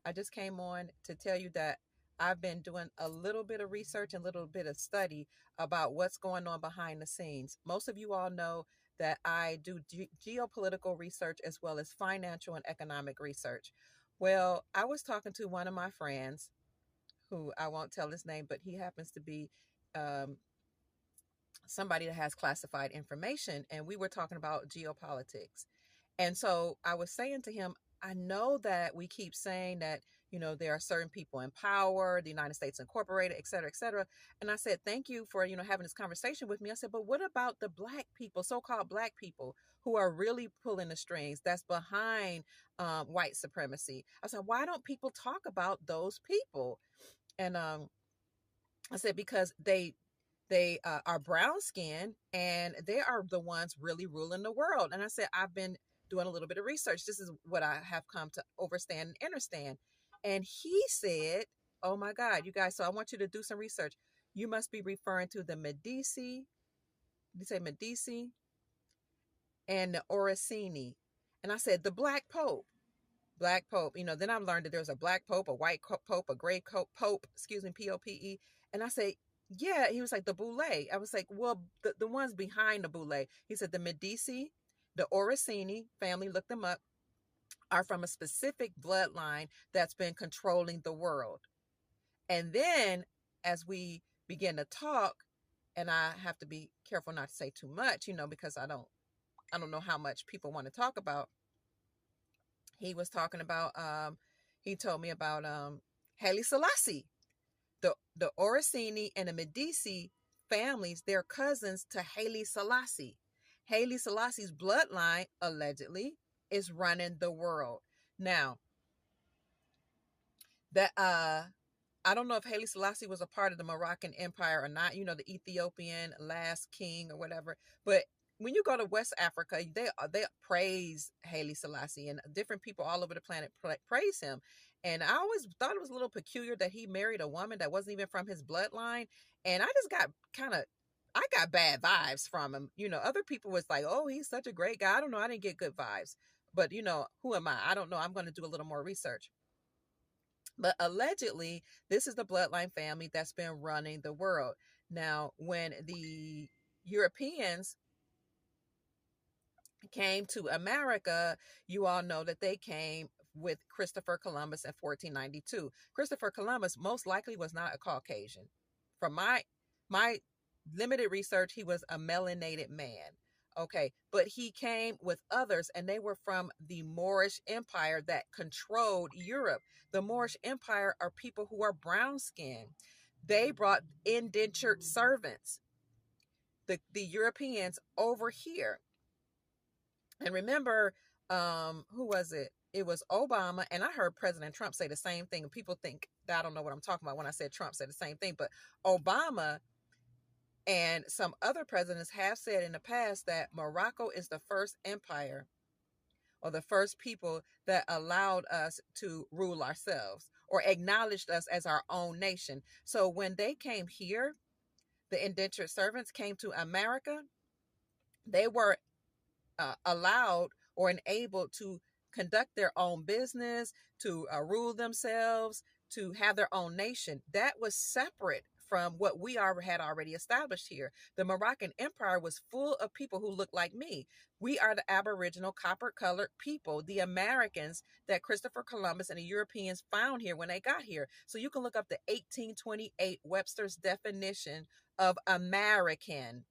I just came on to tell you that I've been doing a little bit of research and a little bit of study about what's going on behind the scenes. Most of you all know that I do geopolitical research as well as financial and economic research. Well, I was talking to one of my friends who I won't tell his name, but he happens to be um, somebody that has classified information, and we were talking about geopolitics. And so I was saying to him, I know that we keep saying that, there are certain people in power, the United States Incorporated, et cetera, et cetera. And I said, thank you for, having this conversation with me. I said, but what about the black people, so-called black people who are really pulling the strings that's behind white supremacy? I said, why don't people talk about those people? And I said, because they are brown skinned and they are the ones really ruling the world. And I said, I've been doing a little bit of research. This is what I have come to overstand and understand. And he said, oh my God, you guys, so I want you to do some research. You must be referring to the Medici, did you say Medici and the Orsini? And I said, the Black Pope. Black Pope. Then I learned that there's a black Pope, a white Pope, a gray Pope, excuse me, Pope. And I say, yeah, he was like, the Boule. I was like, well, the ones behind the Boule. He said, the Medici, the Orsini family, look them up, are from a specific bloodline that's been controlling the world. And then as we begin to talk, and I have to be careful not to say too much, because I don't know how much people want to talk about. He was talking about he told me about Haile Selassie, the Orsini and the Medici families. They're cousins to Haile Selassie. Haile Selassie's bloodline allegedly is running the world now. That I don't know if Haile Selassie was a part of the Moroccan Empire or not, the Ethiopian last king or whatever. But when you go to West Africa, they praise Haile Selassie, and different people all over the planet praise him. And I always thought it was a little peculiar that he married a woman that wasn't even from his bloodline. And I just got I got bad vibes from him. Other people was like, oh, he's such a great guy. I don't know. I didn't get good vibes. But, who am I? I don't know. I'm going to do a little more research. But allegedly, this is the bloodline family that's been running the world. Now, when the Europeans came to America, you all know that they came with Christopher Columbus in 1492. Christopher Columbus most likely was not a Caucasian. From my limited research, he was a melanated man. Okay, but he came with others, and they were from the Moorish Empire that controlled Europe. The Moorish Empire are people who are brown skinned. They brought indentured servants, the Europeans, over here. And remember, who was it? It was Obama, and I heard President Trump say the same thing. And people think that I don't know what I'm talking about when I said Trump said the same thing, but Obama and some other presidents have said in the past that Morocco is the first empire or the first people that allowed us to rule ourselves or acknowledged us as our own nation. So when they came here, the indentured servants came to America, they were allowed or enabled to conduct their own business, to rule themselves, to have their own nation. That was separate from what we had already established here. The Moroccan Empire was full of people who looked like me. We are the Aboriginal copper-colored people, the Americans that Christopher Columbus and the Europeans found here when they got here. So you can look up the 1828 Webster's definition of American.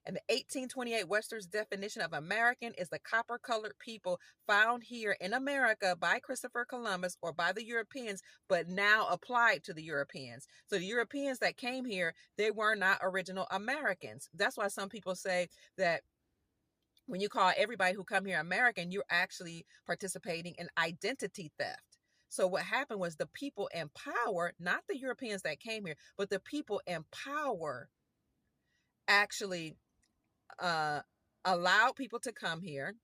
And the 1828 Webster's definition of American is the copper-colored people found here in America by Christopher Columbus or by the Europeans, but now applied to the Europeans. So the Europeans that came here, they were not original Americans. That's why some people say that when you call everybody who come here American, you're actually participating in identity theft. So what happened was the people in power, not the Europeans that came here, but the people in power actually uh, allowed people to come here.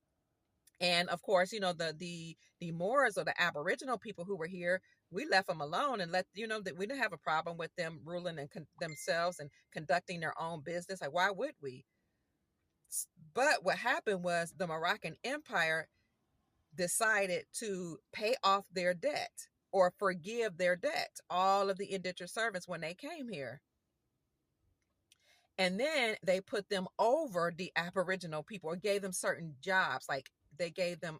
And of course, the Moors or the Aboriginal people who were here, we left them alone and let that we didn't have a problem with them ruling and themselves and conducting their own business. Like, why would we? But what happened was the Moroccan Empire decided to pay off their debt. or forgive their debt, all of the indentured servants when they came here. And then they put them over the Aboriginal people, or gave them certain jobs, like they gave them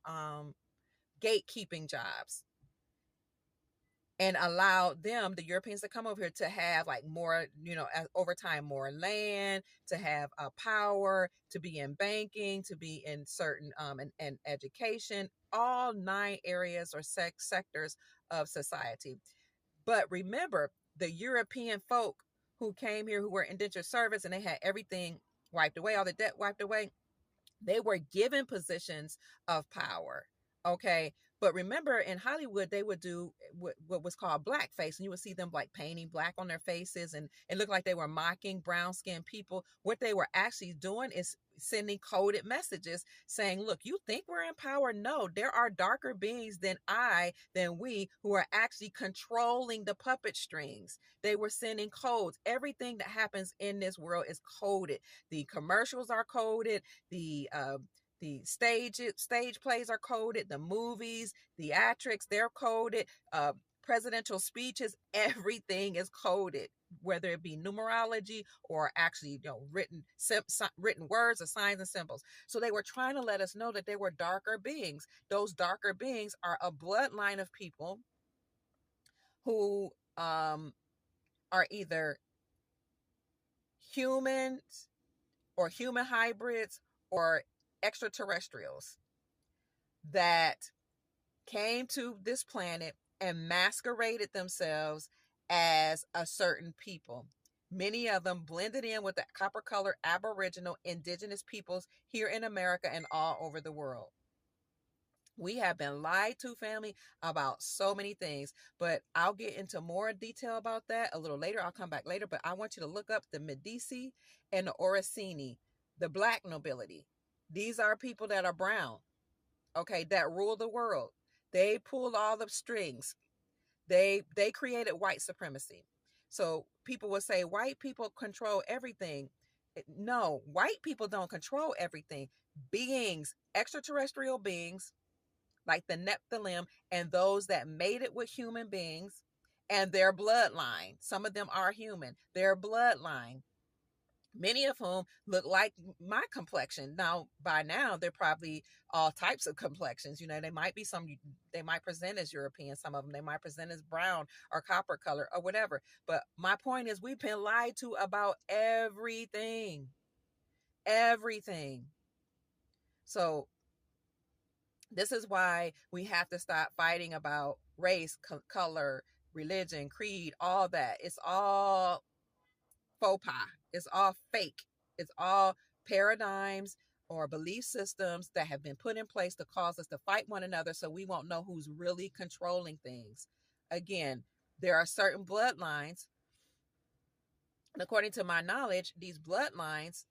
gatekeeping jobs, and allowed them, the Europeans, to come over here to have like more, over time, more land, to have power, to be in banking, to be in certain and education, all 9 areas or sectors of society. But remember, the European folk who came here, who were indentured servants, and they had everything wiped away, all the debt wiped away, they were given positions of power. Okay. But remember, in Hollywood, they would do what was called blackface, and you would see them like painting black on their faces, and it looked like they were mocking brown skinned people. What they were actually doing is sending coded messages saying, look, you think we're in power? No, there are darker beings than we, who are actually controlling the puppet strings. They were sending codes. Everything that happens in this world is coded. The commercials are coded. The stage plays are coded. The movies, theatrics, they're coded. Presidential speeches, everything is coded, whether it be numerology or actually, written words or signs and symbols. So they were trying to let us know that there were darker beings. Those darker beings are a bloodline of people who are either humans or human hybrids or extraterrestrials that came to this planet and masqueraded themselves as a certain people. Many of them blended in with the copper colored Aboriginal indigenous peoples here in America and all over the world. We have been lied to, family, about so many things, but I'll get into more detail about that a little later. I'll come back later, but I want you to look up the Medici and the Orsini, the black nobility. These are people that are brown, okay, that rule the world. They pull all the strings. They created white supremacy. So people would say white people control everything. No, white people don't control everything. Beings, extraterrestrial beings, like the Nephilim, and those that made it with human beings and their bloodline. Some of them are human. Their bloodline, many of whom look like my complexion. Now, by now, they're probably all types of complexions. They might be they might present as European. Some of them, they might present as brown or copper color or whatever. But my point is, we've been lied to about everything. Everything. So this is why we have to stop fighting about race, color, religion, creed, all that. It's all faux pas. It's all fake. It's all paradigms or belief systems that have been put in place to cause us to fight one another, so we won't know who's really controlling things. Again, there are certain bloodlines, and according to my knowledge, these bloodlines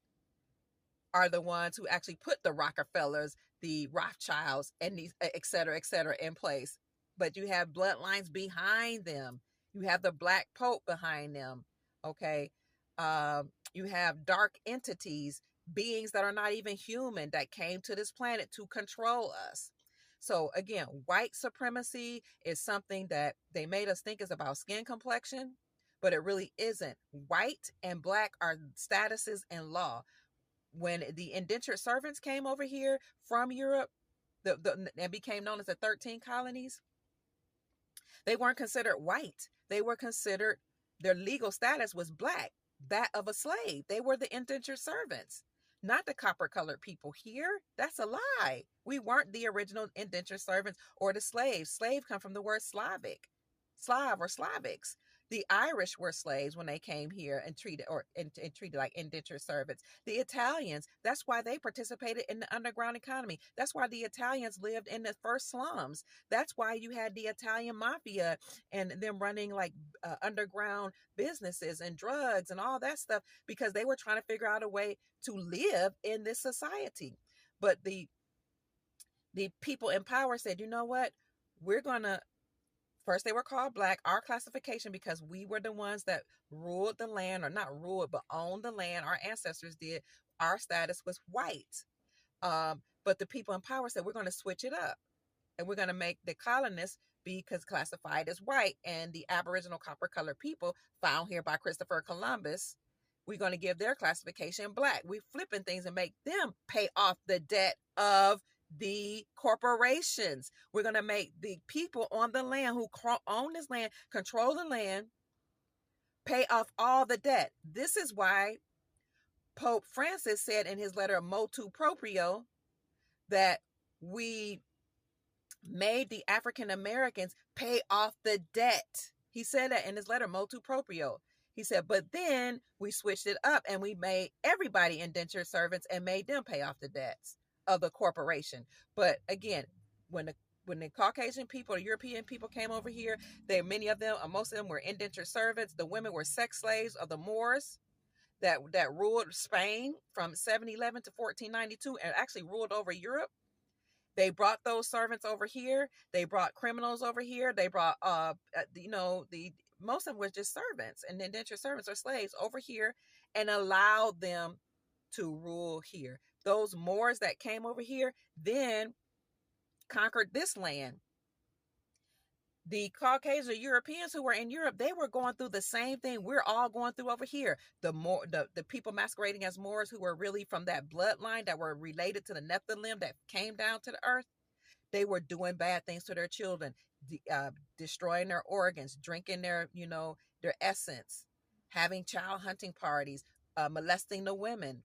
are the ones who actually put the Rockefellers, the Rothschilds, and these et cetera, in place. But you have bloodlines behind them. You have the Black Pope behind them. Okay. You have dark entities, beings that are not even human, that came to this planet to control us. So again, white supremacy is something that they made us think is about skin complexion, but it really isn't. White and black are statuses and law. When the indentured servants came over here from Europe, and became known as the 13 colonies, they weren't considered white. They were considered, their legal status was black, that of a slave. They were the indentured servants, not the copper colored people here. That's a lie. We weren't the original indentured servants or the slaves. Slave come from the word Slavic, Slav or Slavics. The Irish were slaves when they came here and treated like indentured servants. The Italians, that's why they participated in the underground economy. That's why the Italians lived in the first slums. That's why you had the Italian mafia and them running like underground businesses and drugs and all that stuff, because they were trying to figure out a way to live in this society. But the people in power said, you know what? We're going to, first, they were called black, our classification, because we were the ones that ruled the land, or not ruled, but owned the land. Our ancestors did. Our status was white. But the people in power said, we're going to switch it up, and we're going to make the colonists be classified as white, and the Aboriginal copper colored people found here by Christopher Columbus, we're going to give their classification black. We're flipping things and make them pay off the debt of the corporations. We're going to make the people on the land who own this land, control the land, pay off all the debt. This is why Pope Francis said in his letter Motu Proprio that we made the African Americans pay off the debt. He said that in his letter Motu Proprio. He said, but then we switched it up and we made everybody indentured servants and made them pay off the debts of the corporation. But again, when the Caucasian people, the European people came over here, many of them, most of them were indentured servants. The women were sex slaves of the Moors that ruled Spain from 711 to 1492 and actually ruled over Europe. They brought those servants over here. They brought criminals over here. They brought, the most of them were just servants and indentured servants or slaves over here and allowed them to rule here. Those Moors that came over here then conquered this land. The Caucasian Europeans who were in Europe, they were going through the same thing we're all going through over here. The people masquerading as Moors who were really from that bloodline that were related to the Nephilim that came down to the earth, they were doing bad things to their children, destroying their organs, drinking their essence, having child hunting parties, molesting the women,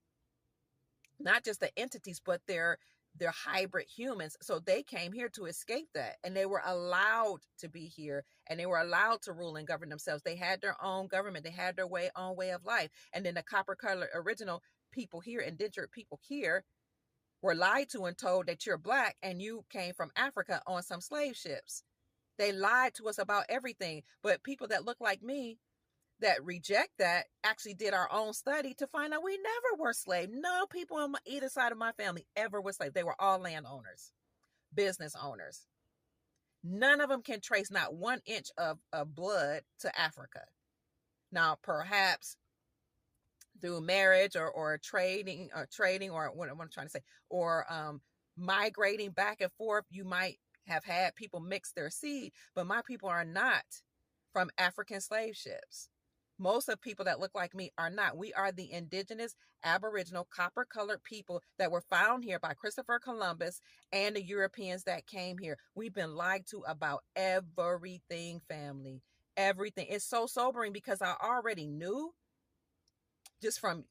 not just the entities, but their hybrid humans. So they came here to escape that, and they were allowed to be here, and they were allowed to rule and govern themselves. They had their own government. They had their own way of life. And then the copper color original people here, indentured people here, were lied to and told that you're black and you came from Africa on some slave ships. They lied to us about everything. But people that look like me, that reject that, actually did our own study to find out we never were slaves. No people on either side of my family ever were slaves. They were all landowners, business owners. None of them can trace not 1 inch of blood to Africa. Now, perhaps through marriage or trading or what I'm trying to say, or migrating back and forth, you might have had people mix their seed, but my people are not from African slave ships. Most of people that look like me are not. We are the indigenous, aboriginal, copper-colored people that were found here by Christopher Columbus and the Europeans that came here. We've been lied to about everything, family. Everything. It's so sobering because I already knew just from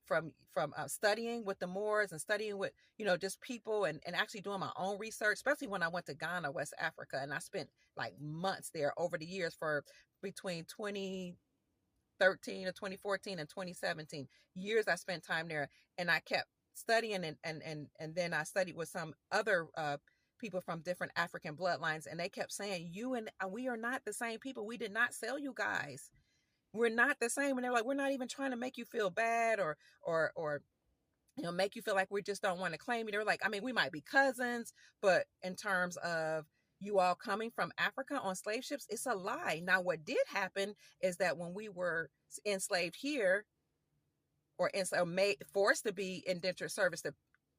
studying with the Moors and studying with, just people and actually doing my own research, especially when I went to Ghana, West Africa, and I spent like months there over the years for between 2013 to 2014 and 2017 years. I spent time there, and I kept studying and then I studied with some other people from different African bloodlines, and they kept saying, you and we are not the same people. We did not sell you guys. We're not the same. And they're like, we're not even trying to make you feel bad or make you feel like we just don't want to claim you. They're like, I mean, we might be cousins, but in terms of you all coming from Africa on slave ships, it's a lie. Now, what did happen is that when we were enslaved here, or forced to be indentured service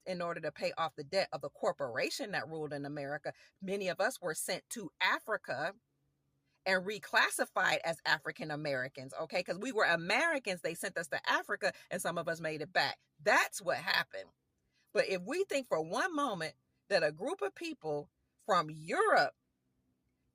in order to pay off the debt of the corporation that ruled in America, many of us were sent to Africa and reclassified as African Americans, okay? Because we were Americans, they sent us to Africa, and some of us made it back. That's what happened. But if we think for one moment that a group of people from Europe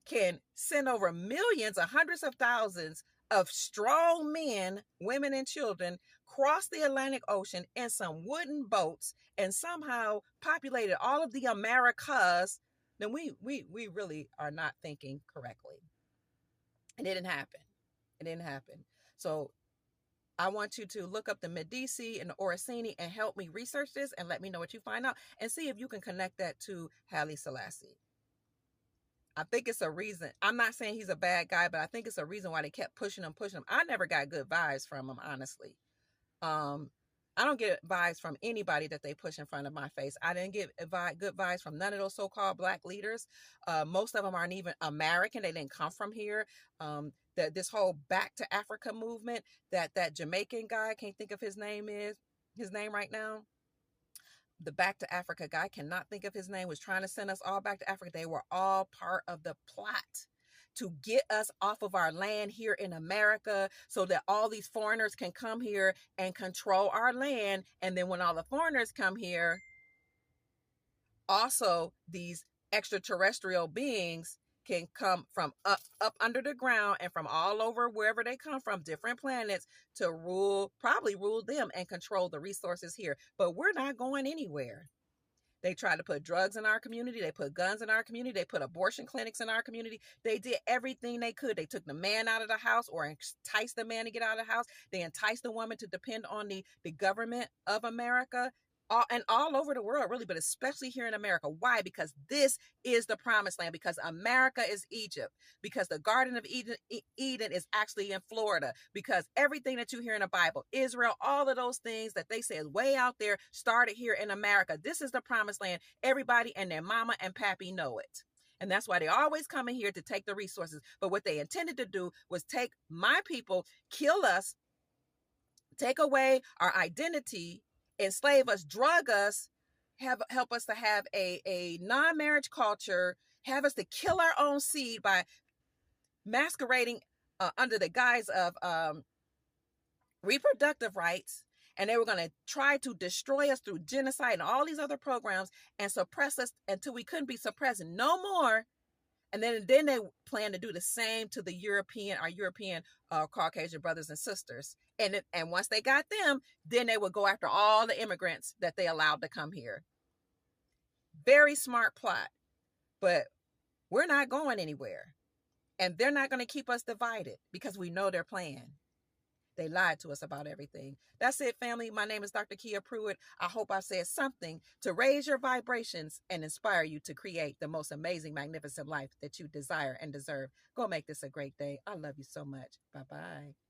can send over millions or hundreds of thousands of strong men, women, and children cross the Atlantic Ocean in some wooden boats and somehow populated all of the Americas, then we really are not thinking correctly. And it didn't happen. It didn't happen. So I want you to look up the Medici and the Orsini and help me research this and let me know what you find out and see if you can connect that to Haile Selassie. I think it's a reason. I'm not saying he's a bad guy, but I think it's a reason why they kept pushing him. I never got good vibes from him, honestly. I don't get vibes from anybody that they push in front of my face. I didn't get good vibes from none of those so-called black leaders. Most of them aren't even American. They didn't come from here. This whole Back to Africa movement, that Jamaican guy, I can't think of his name right now. The Back to Africa guy, cannot think of his name, was trying to send us all back to Africa. They were all part of the plot. to get us off of our land here in America so that all these foreigners can come here and control our land. And then when all the foreigners come here, also these extraterrestrial beings can come from up under the ground and from all over wherever they come from, different planets, to probably rule them and control the resources here. But we're not going anywhere. They tried to put drugs in our community. They put guns in our community. They put abortion clinics in our community. They did everything they could. They took the man out of the house or enticed the man to get out of the house. They enticed the woman to depend on the government of America. And all over the world, really, but especially here in America. Why? Because this is the promised land, because America is Egypt, because the Garden of Eden is actually in Florida, because everything that you hear in the Bible, Israel, all of those things that they say is way out there started here in America. This is the promised land. Everybody and their mama and pappy know it. And that's why they always come in here to take the resources. But what they intended to do was take my people, kill us, take away our identity, enslave us, drug us, help us to have a non-marriage culture, have us to kill our own seed by masquerading under the guise of reproductive rights. And they were going to try to destroy us through genocide and all these other programs and suppress us until we couldn't be suppressed no more. And then they plan to do the same to our European Caucasian brothers and sisters. And once they got them, then they would go after all the immigrants that they allowed to come here. Very smart plot. But we're not going anywhere. And they're not going to keep us divided because we know their plan. They lied to us about everything. That's it, family. My name is Dr. Pruitt. I hope I said something to raise your vibrations and inspire you to create the most amazing, magnificent life that you desire and deserve. Go make this a great day. I love you so much. Bye-bye.